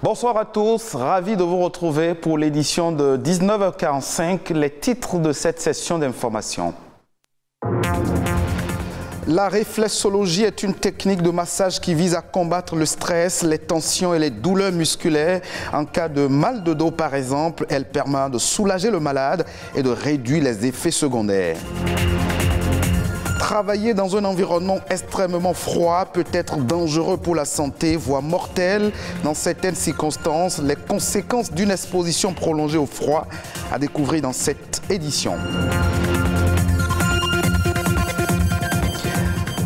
Bonsoir à tous, ravi de vous retrouver pour l'édition de 19h45, les titres de cette session d'information. La réflexologie est une technique de massage qui vise à combattre le stress, les tensions et les douleurs musculaires. En cas de mal de dos par exemple, elle permet de soulager le malade et de réduire les effets secondaires. Travailler dans un environnement extrêmement froid peut être dangereux pour la santé, voire mortel. Dans certaines circonstances, les conséquences d'une exposition prolongée au froid à découvrir dans cette édition.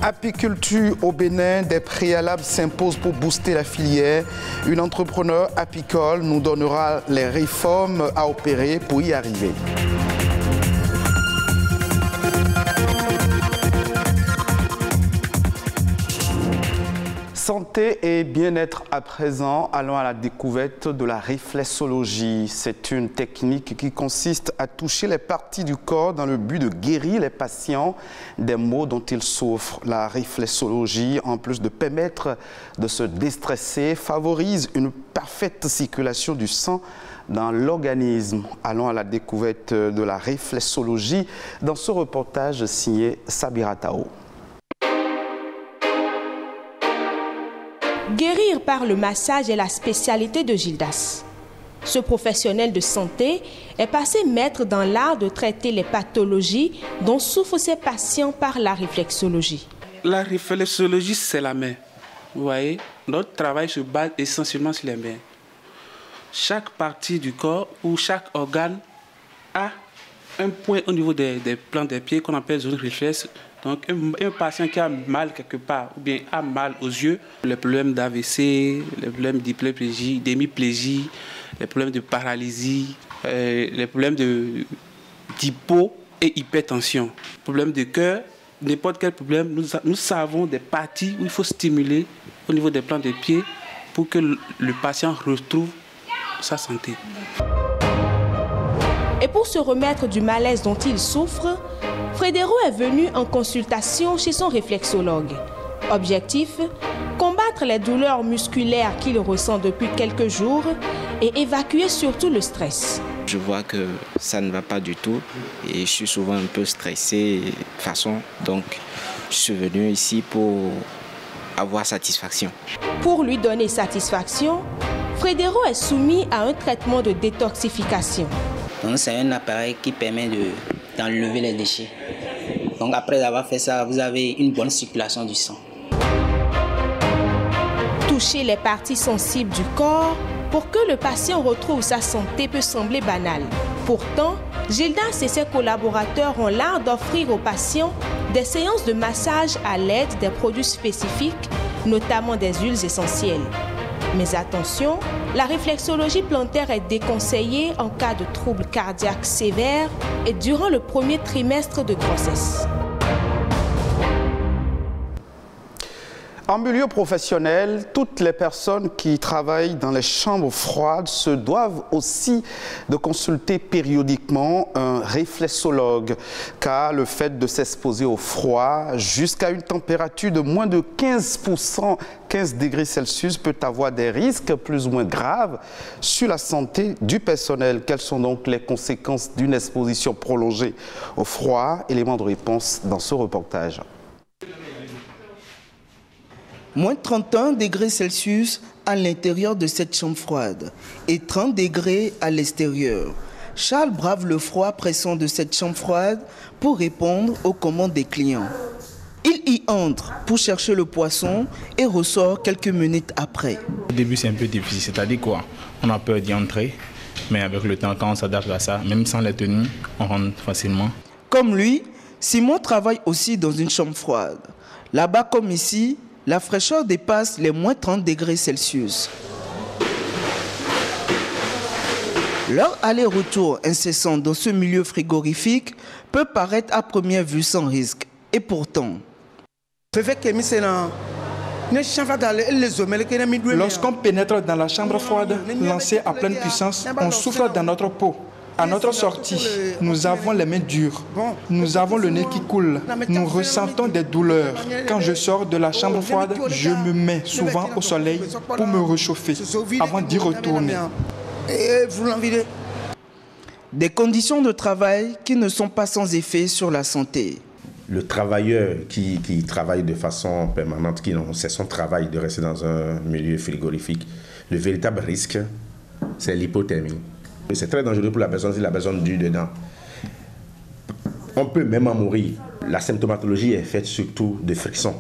Apiculture au Bénin, des préalables s'imposent pour booster la filière. Une entrepreneur apicole nous donnera les réformes à opérer pour y arriver. Santé et bien-être à présent, allons à la découverte de la réflexologie. C'est une technique qui consiste à toucher les parties du corps dans le but de guérir les patients des maux dont ils souffrent. La réflexologie, en plus de permettre de se déstresser, favorise une parfaite circulation du sang dans l'organisme. Allons à la découverte de la réflexologie dans ce reportage signé Sabira Tao. Guérir par le massage est la spécialité de Gildas. Ce professionnel de santé est passé maître dans l'art de traiter les pathologies dont souffrent ses patients par la réflexologie. La réflexologie, c'est la main. Vous voyez, notre travail se base essentiellement sur les mains. Chaque partie du corps ou chaque organe a un point au niveau des plans des pieds qu'on appelle zone réflexe. Donc, un patient qui a mal quelque part ou bien a mal aux yeux, les problèmes d'AVC, les problèmes d'hyperplégie, d'hémiplégie, les problèmes de paralysie, les problèmes d'hypo et hypertension, problèmes de cœur, n'importe quel problème, nous savons des parties où il faut stimuler au niveau des plans des pieds pour que le patient retrouve sa santé. Et pour se remettre du malaise dont il souffre, Frédéro est venu en consultation chez son réflexologue. Objectif, combattre les douleurs musculaires qu'il ressent depuis quelques jours et évacuer surtout le stress. Je vois que ça ne va pas du tout et je suis souvent un peu stressé de toute façon. Donc, je suis venu ici pour avoir satisfaction. Pour lui donner satisfaction, Frédéro est soumis à un traitement de détoxification. C'est un appareil qui permet d'enlever les déchets. Donc après avoir fait ça, vous avez une bonne circulation du sang. Toucher les parties sensibles du corps pour que le patient retrouve sa santé peut sembler banal. Pourtant, Gildas et ses collaborateurs ont l'art d'offrir aux patients des séances de massage à l'aide des produits spécifiques, notamment des huiles essentielles. Mais attention, la réflexologie plantaire est déconseillée en cas de troubles cardiaques sévères et durant le premier trimestre de grossesse. En milieu professionnel, toutes les personnes qui travaillent dans les chambres froides se doivent aussi de consulter périodiquement un réflexologue, car le fait de s'exposer au froid jusqu'à une température de moins de 15 degrés Celsius peut avoir des risques plus ou moins graves sur la santé du personnel. Quelles sont donc les conséquences d'une exposition prolongée au froid? Élément de réponse dans ce reportage. Moins 31 degrés Celsius à l'intérieur de cette chambre froide et 30 degrés à l'extérieur. Charles brave le froid pressant de cette chambre froide pour répondre aux commandes des clients. Il y entre pour chercher le poisson et ressort quelques minutes après. Au début, c'est un peu difficile, c'est-à-dire quoi? On a peur d'y entrer, mais avec le temps, quand on s'adapte à ça, même sans les tenues, on rentre facilement. Comme lui, Simon travaille aussi dans une chambre froide. Là-bas comme ici, la fraîcheur dépasse les moins 30 degrés Celsius. Leur aller-retour incessant dans ce milieu frigorifique peut paraître à première vue sans risque. Et pourtant, lorsqu'on pénètre dans la chambre froide, lancée à pleine puissance, on souffle dans notre peau. À notre sortie, nous avons les mains dures, nous avons le nez qui coule, nous ressentons des douleurs. Quand je sors de la chambre froide, je me mets souvent au soleil pour me réchauffer avant d'y retourner. Des conditions de travail qui ne sont pas sans effet sur la santé. Le travailleur qui travaille de façon permanente, c'est son travail de rester dans un milieu frigorifique, le véritable risque, c'est l'hypothermie. C'est très dangereux pour la personne si la personne dure dedans. On peut même en mourir. La symptomatologie est faite surtout de friction,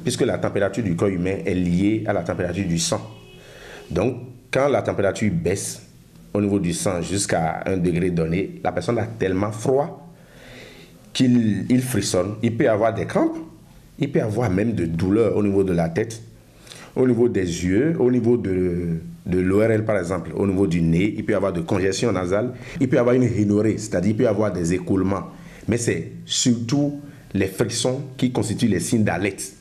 puisque la température du corps humain est liée à la température du sang. Donc, quand la température baisse au niveau du sang jusqu'à un degré donné, la personne a tellement froid qu'il frissonne. Il peut avoir des crampes, il peut avoir même de douleurs au niveau de la tête, au niveau des yeux, au niveau de l'ORL par exemple, au niveau du nez, il peut y avoir de congestion nasale, il peut y avoir une rhinorrhée, c'est-à-dire il peut y avoir des écoulements. Mais c'est surtout les frictions qui constituent les signes d'alerte.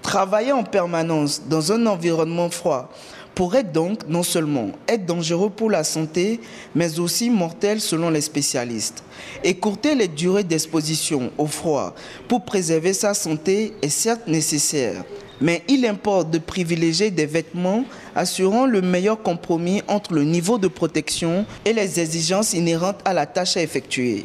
Travailler en permanence dans un environnement froid pourrait donc non seulement être dangereux pour la santé, mais aussi mortel selon les spécialistes. Écourter les durées d'exposition au froid pour préserver sa santé est certes nécessaire, mais il importe de privilégier des vêtements assurant le meilleur compromis entre le niveau de protection et les exigences inhérentes à la tâche à effectuer.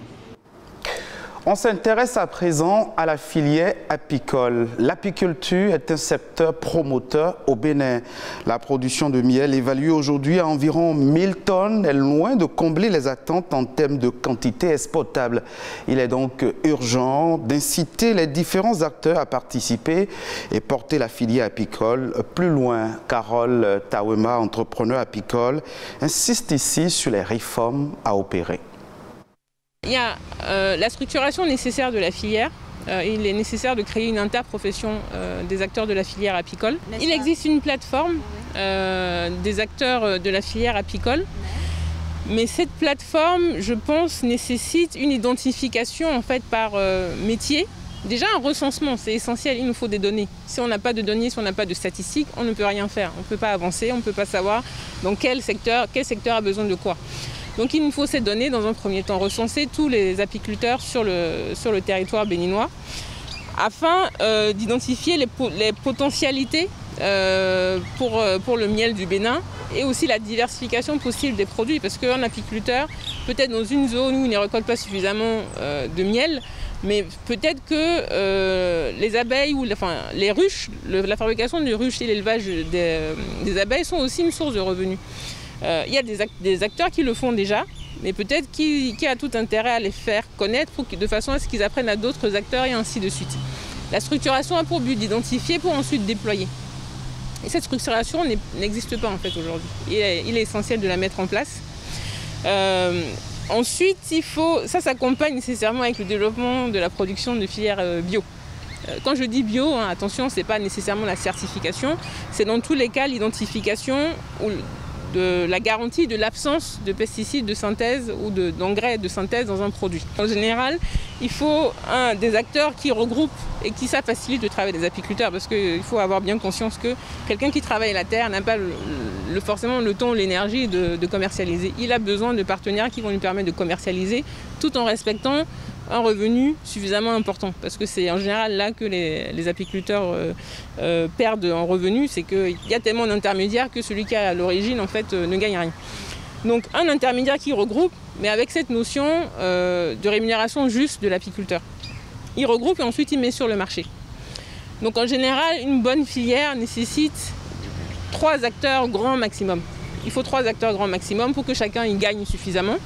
On s'intéresse à présent à la filière apicole. L'apiculture est un secteur promoteur au Bénin. La production de miel évaluée aujourd'hui à environ 1000 tonnes est loin de combler les attentes en termes de quantité exportable. Il est donc urgent d'inciter les différents acteurs à participer et porter la filière apicole plus loin. Carole Tawema, entrepreneur apicole, insiste ici sur les réformes à opérer. Il y a la structuration nécessaire de la filière. Il est nécessaire de créer une interprofession des acteurs de la filière apicole. Il existe une plateforme des acteurs de la filière apicole. Mais cette plateforme, je pense, nécessite une identification en fait, par métier. Déjà un recensement, c'est essentiel, il nous faut des données. Si on n'a pas de données, si on n'a pas de statistiques, on ne peut rien faire. On ne peut pas avancer, on ne peut pas savoir dans quel secteur a besoin de quoi. Donc il nous faut ces données dans un premier temps, recenser tous les apiculteurs sur le territoire béninois afin d'identifier les potentialités pour le miel du Bénin et aussi la diversification possible des produits parce qu'un apiculteur, peut-être dans une zone où il ne récolte pas suffisamment de miel, mais peut-être que les abeilles ou les ruches, la fabrication des ruches et l'élevage des abeilles sont aussi une source de revenus. Il y a des acteurs qui le font déjà, mais peut-être qui a tout intérêt à les faire connaître de façon à ce qu'ils apprennent à d'autres acteurs et ainsi de suite. La structuration a pour but d'identifier pour ensuite déployer. Et cette structuration n'existe pas en fait aujourd'hui. Il est essentiel de la mettre en place. Ensuite, ça s'accompagne nécessairement avec le développement de la production de filières bio. Quand je dis bio, attention, ce n'est pas nécessairement la certification, c'est dans tous les cas l'identification de la garantie de l'absence de pesticides de synthèse ou d'engrais de synthèse dans un produit. En général, il faut des acteurs qui regroupent et qui ça facilite le travail des apiculteurs parce qu'il faut avoir bien conscience que quelqu'un qui travaille la terre n'a pas forcément le temps ou l'énergie de commercialiser. Il a besoin de partenaires qui vont lui permettre de commercialiser tout en respectant un revenu suffisamment important parce que c'est en général là que les apiculteurs perdent en revenus, c'est qu'il y a tellement d'intermédiaires que celui qui est à l'origine en fait ne gagne rien. Donc un intermédiaire qui regroupe, mais avec cette notion de rémunération juste de l'apiculteur. Il regroupe et ensuite il met sur le marché. Donc en général, une bonne filière nécessite 3 acteurs grand maximum. Il faut 3 acteurs grand maximum pour que chacun y gagne suffisamment.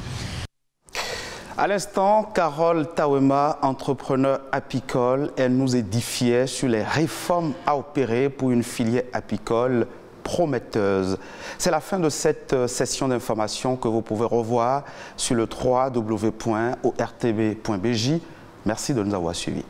À l'instant, Carole Tawema, entrepreneur apicole, elle nous édifiait sur les réformes à opérer pour une filière apicole prometteuse. C'est la fin de cette session d'information que vous pouvez revoir sur le www.ortb.bj. Merci de nous avoir suivis.